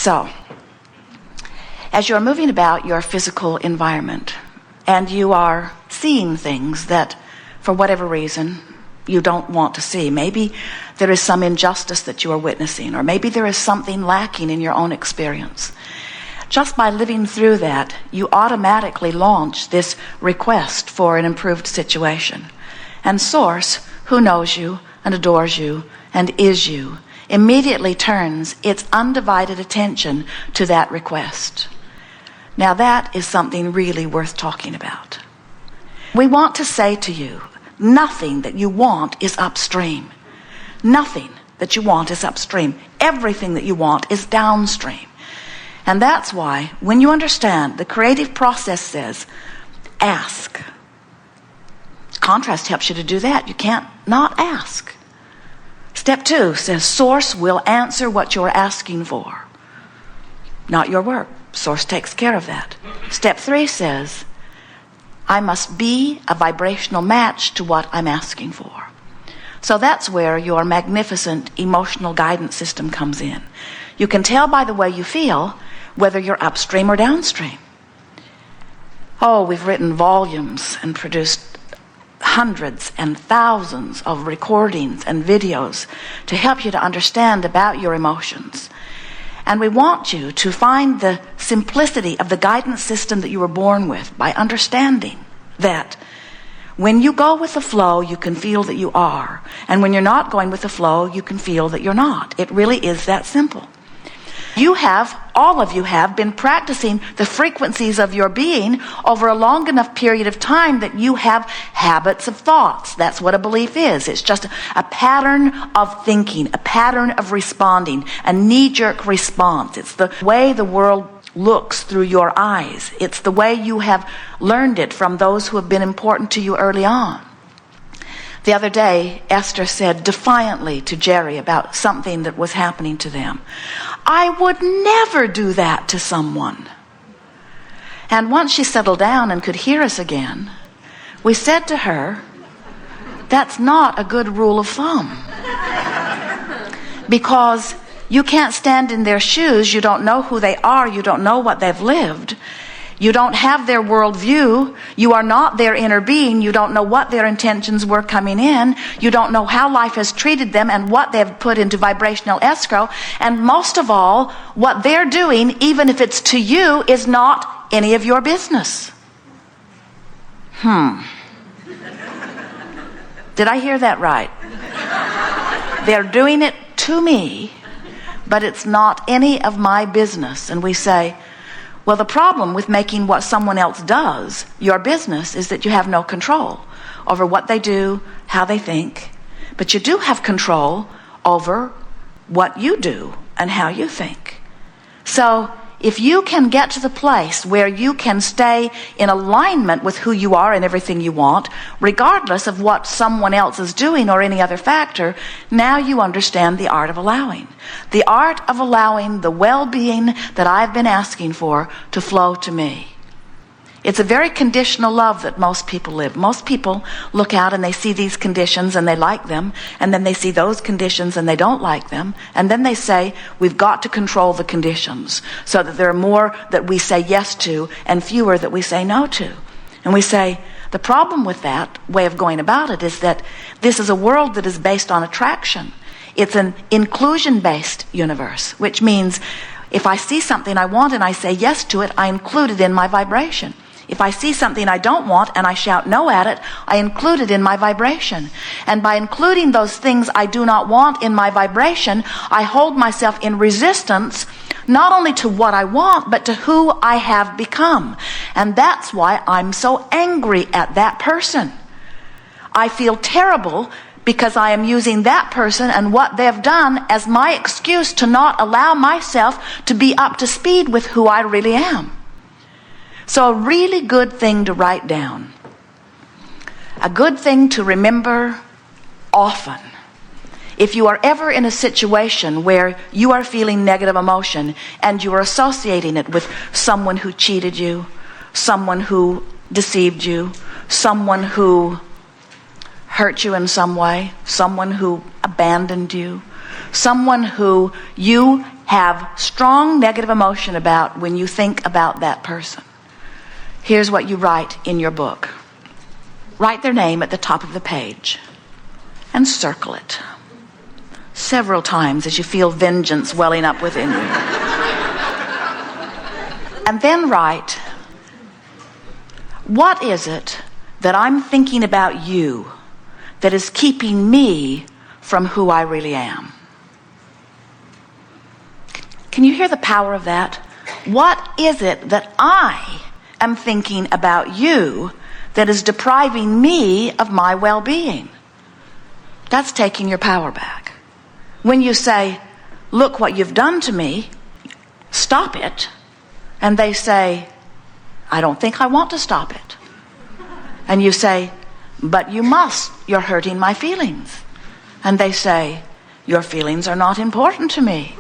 So, as you're moving about your physical environment and you are seeing things that, for whatever reason, you don't want to see. Maybe there is some injustice that you are witnessing, or maybe there is something lacking in your own experience. Just by living through that, you automatically launch this request for an improved situation. And Source, who knows you and adores you and is you, immediately turns its undivided attention to that request. Now that is something really worth talking about. We want to say to you, nothing that you want is upstream. Nothing that you want is upstream. Everything that you want is downstream. And that's why, when you understand, the creative process says, ask. Contrast helps you to do that. You can't not ask. Step 2 says, Source will answer what you're asking for. Not your work. Source takes care of that. Step 3 says, I must be a vibrational match to what I'm asking for. So that's where your magnificent emotional guidance system comes in. You can tell by the way you feel whether you're upstream or downstream. Oh, we've written volumes and produced hundreds and thousands of recordings and videos to help you to understand about your emotions. And we want you to find the simplicity of the guidance system that you were born with by understanding that when you go with the flow, you can feel that you are. And when you're not going with the flow, you can feel that you're not. It really is that simple. You have, all of you have, been practicing the frequencies of your being over a long enough period of time that you have habits of thoughts. That's what a belief is. It's just a pattern of thinking, a pattern of responding, a knee-jerk response. It's the way the world looks through your eyes. It's the way you have learned it from those who have been important to you early on. The other day, Esther said defiantly to Jerry about something that was happening to them, I would never do that to someone. And once she settled down and could hear us again, we said to her, that's not a good rule of thumb. Because you can't stand in their shoes. You don't know who they are. You don't know what they've lived. You don't have their worldview. You are not their inner being. You don't know what their intentions were coming in. You don't know how life has treated them and what they've put into vibrational escrow. And most of all, what they're doing, even if it's to you, is not any of your business. Did I hear that right? They're doing it to me, but it's not any of my business. And we say, well, the problem with making what someone else does your business is that you have no control over what they do, how they think, but you do have control over what you do and how you think. So if you can get to the place where you can stay in alignment with who you are and everything you want, regardless of what someone else is doing or any other factor, now you understand the art of allowing. The art of allowing the well-being that I've been asking for to flow to me. It's a very conditional love that most people live. Most people look out and they see these conditions and they like them, and then they see those conditions and they don't like them, and then they say, we've got to control the conditions so that there are more that we say yes to and fewer that we say no to. And we say, the problem with that way of going about it is that this is a world that is based on attraction. It's an inclusion-based universe, which means if I see something I want and I say yes to it, I include it in my vibration. If I see something I don't want and I shout no at it, I include it in my vibration. And by including those things I do not want in my vibration, I hold myself in resistance not only to what I want, but to who I have become. And that's why I'm so angry at that person. I feel terrible because I am using that person and what they've done as my excuse to not allow myself to be up to speed with who I really am. So a really good thing to write down, a good thing to remember often, if you are ever in a situation where you are feeling negative emotion and you are associating it with someone who cheated you, someone who deceived you, someone who hurt you in some way, someone who abandoned you, someone who you have strong negative emotion about when you think about that person, here's what you write in your book. Write their name at the top of the page and circle it several times as you feel vengeance welling up within you. And then write, what is it that I'm thinking about you that is keeping me from who I really am? Can you hear the power of that? What is it that I am thinking about you that is depriving me of my well-being? That's taking your power back. When you say, look what you've done to me, stop it. And they say, I don't think I want to stop it. And you say, but you must, you're hurting my feelings. And they say, your feelings are not important to me.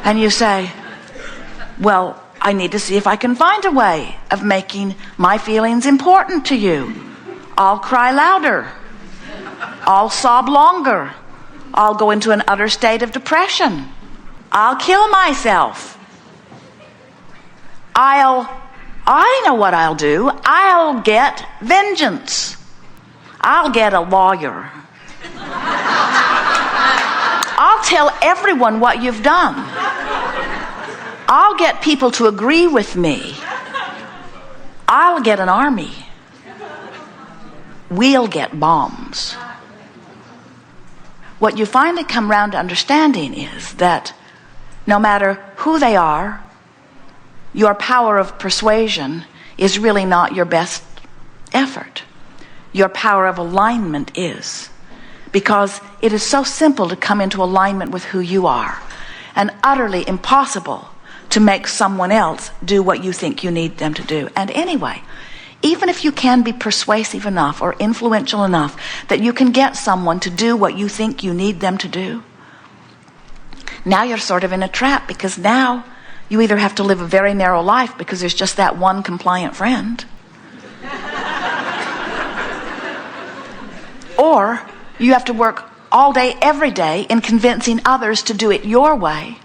And you say, well, I need to see if I can find a way of making my feelings important to you. I'll cry louder. I'll sob longer. I'll go into an utter state of depression. I'll kill myself. I know what I'll do. I'll get vengeance. I'll get a lawyer. I'll tell everyone what you've done. I'll get people to agree with me. I'll get an army. We'll get bombs. What you finally come round to understanding is that no matter who they are, your power of persuasion is really not your best effort. Your power of alignment is. Because it is so simple to come into alignment with who you are, and utterly impossible to make someone else do what you think you need them to do. And anyway, even if you can be persuasive enough or influential enough that you can get someone to do what you think you need them to do, now you're sort of in a trap, because now you either have to live a very narrow life because there's just that one compliant friend, or you have to work all day, every day in convincing others to do it your way.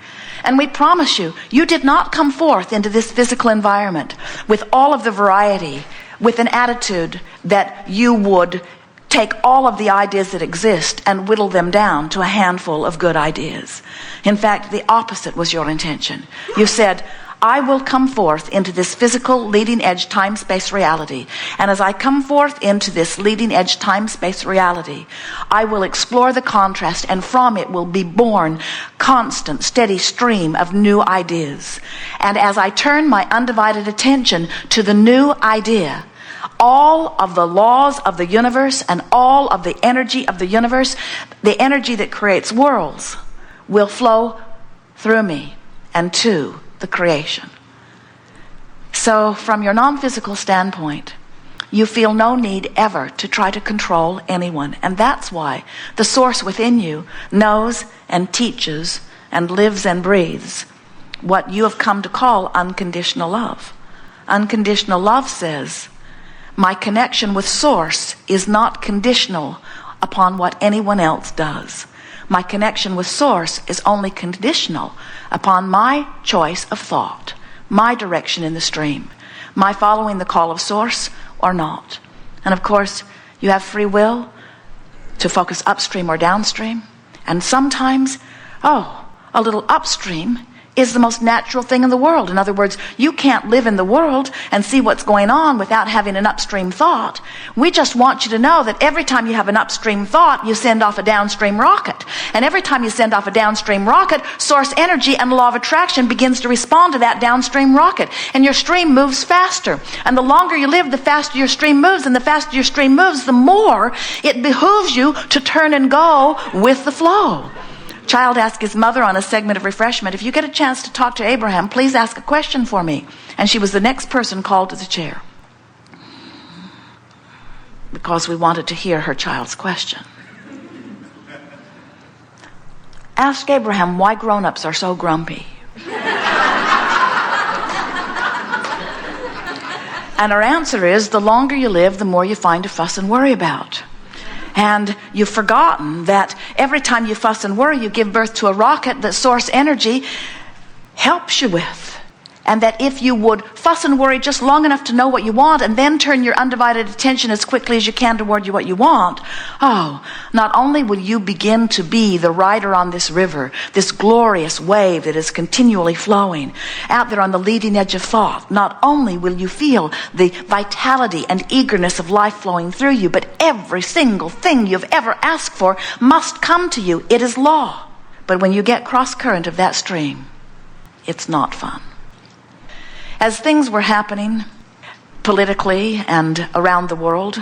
And we promise you, you did not come forth into this physical environment with all of the variety, with an attitude that you would take all of the ideas that exist and whittle them down to a handful of good ideas. In fact, the opposite was your intention. You said, I will come forth into this physical leading-edge time-space reality. And as I come forth into this leading-edge time-space reality, I will explore the contrast, and from it will be born constant, steady stream of new ideas. And as I turn my undivided attention to the new idea, all of the laws of the universe and all of the energy of the universe, the energy that creates worlds, will flow through me and to the creation. So from your non-physical standpoint, you feel no need ever to try to control anyone. And that's why the source within you knows and teaches and lives and breathes what you have come to call unconditional love. Unconditional love says, my connection with source is not conditional upon what anyone else does. My connection with source is only conditional upon my choice of thought, my direction in the stream, my following the call of source or not. And of course, you have free will to focus upstream or downstream. And sometimes, a little upstream is the most natural thing in the world. In other words, you can't live in the world and see what's going on without having an upstream thought. We just want you to know that every time you have an upstream thought, you send off a downstream rocket. And every time you send off a downstream rocket, source energy and the law of attraction begins to respond to that downstream rocket. And your stream moves faster. And the longer you live, the faster your stream moves. And the faster your stream moves, the more it behooves you to turn and go with the flow. Child asked his mother on a segment of refreshment, if you get a chance to talk to Abraham, please ask a question for me. And she was the next person called to the chair, because we wanted to hear her child's question. Ask Abraham why grown-ups are so grumpy. And her answer is, the longer you live, the more you find to fuss and worry about. And you've forgotten that every time you fuss and worry, you give birth to a rocket that source energy helps you with. And that if you would fuss and worry just long enough to know what you want and then turn your undivided attention as quickly as you can toward what you want, not only will you begin to be the rider on this river, this glorious wave that is continually flowing out there on the leading edge of thought, not only will you feel the vitality and eagerness of life flowing through you, but every single thing you've ever asked for must come to you. It is law. But when you get cross current of that stream, it's not fun. As things were happening politically and around the world,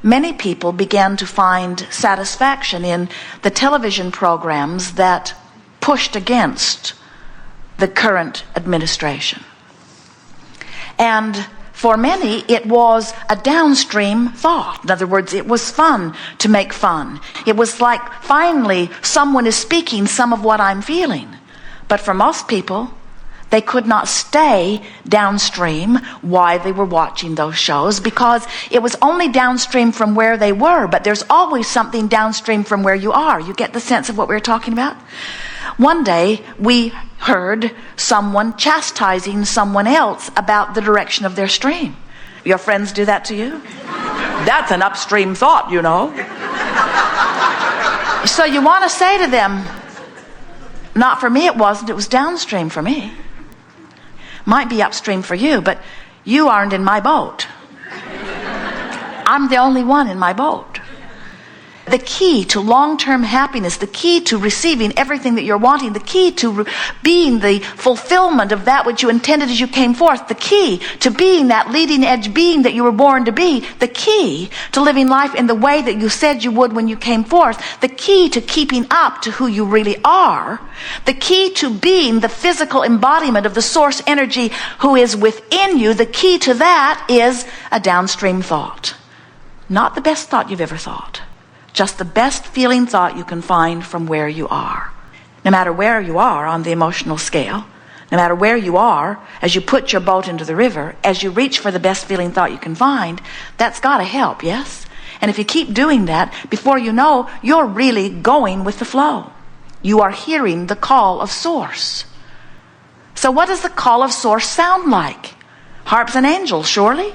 many people began to find satisfaction in the television programs that pushed against the current administration. And for many, it was a downstream thought. In other words, it was fun to make fun. It was like, finally, someone is speaking some of what I'm feeling. But for most people, they could not stay downstream while they were watching those shows because it was only downstream from where they were, but there's always something downstream from where you are. You get the sense of what we were talking about? One day, we heard someone chastising someone else about the direction of their stream. Your friends do that to you? That's an upstream thought, you know. So you want to say to them, not for me it wasn't, it was downstream for me. Might be upstream for you, but you aren't in my boat. I'm the only one in my boat. The key to long-term happiness, the key to receiving everything that you're wanting, the key to being the fulfillment of that which you intended as you came forth, the key to being that leading edge being that you were born to be, the key to living life in the way that you said you would when you came forth, the key to keeping up to who you really are, the key to being the physical embodiment of the source energy who is within you, the key to that is a downstream thought. Not the best thought you've ever thought. Just the best feeling thought you can find from where you are. No matter where you are on the emotional scale, no matter where you are, as you put your boat into the river, as you reach for the best feeling thought you can find, that's got to help, yes? And if you keep doing that, before you know, you're really going with the flow. You are hearing the call of Source. So what does the call of Source sound like? Harps and angels, surely?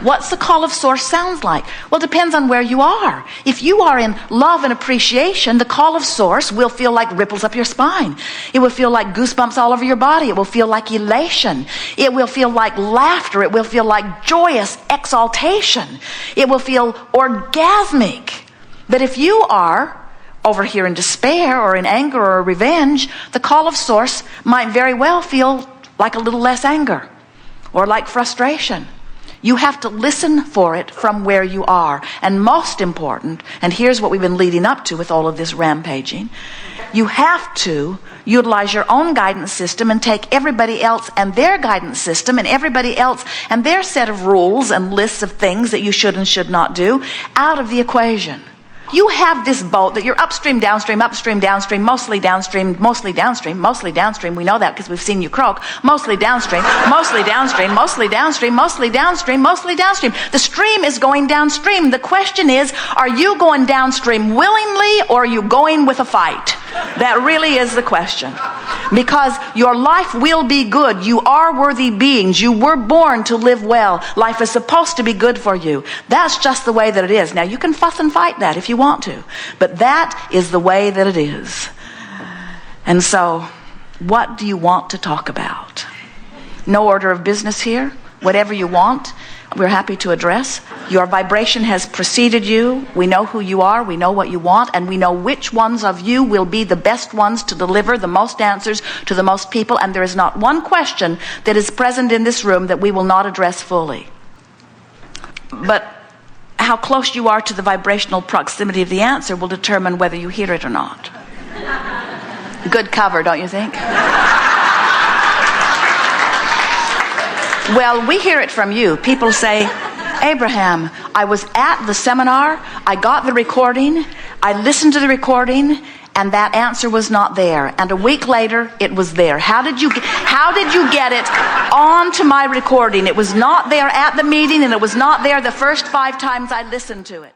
What's the call of Source sounds like? Well, it depends on where you are. If you are in love and appreciation, the call of Source will feel like ripples up your spine. It will feel like goosebumps all over your body. It will feel like elation. It will feel like laughter. It will feel like joyous exaltation. It will feel orgasmic. But if you are over here in despair or in anger or revenge, the call of Source might very well feel like a little less anger or like frustration. You have to listen for it from where you are. And most important, and here's what we've been leading up to with all of this rampaging, you have to utilize your own guidance system and take everybody else and their guidance system and everybody else and their set of rules and lists of things that you should and should not do out of the equation. You have this boat that you're upstream, downstream, mostly downstream, mostly downstream, mostly downstream. We know that because we've seen you croak. Mostly downstream, mostly downstream, mostly downstream, mostly downstream, mostly downstream. The stream is going downstream. The question is, are you going downstream willingly or are you going with a fight? That really is the question. Because your life will be good. You are worthy beings. You were born to live well. Life is supposed to be good for you. That's just the way that it is. Now, you can fuss and fight that if you want to. But that is the way that it is. And so, what do you want to talk about? No order of business here. Whatever you want, we're happy to address. Your vibration has preceded you. We know who you are. We know what you want. And we know which ones of you will be the best ones to deliver the most answers to the most people. And there is not one question that is present in this room that we will not address fully. But how close you are to the vibrational proximity of the answer will determine whether you hear it or not. Good cover, don't you think? Well, we hear it from you. People say, Abraham, I was at the seminar, I got the recording, I listened to the recording, and that answer was not there. And a week later, it was there. How did you get it onto my recording? It was not there at the meeting, and it was not there the first 5 times I listened to it.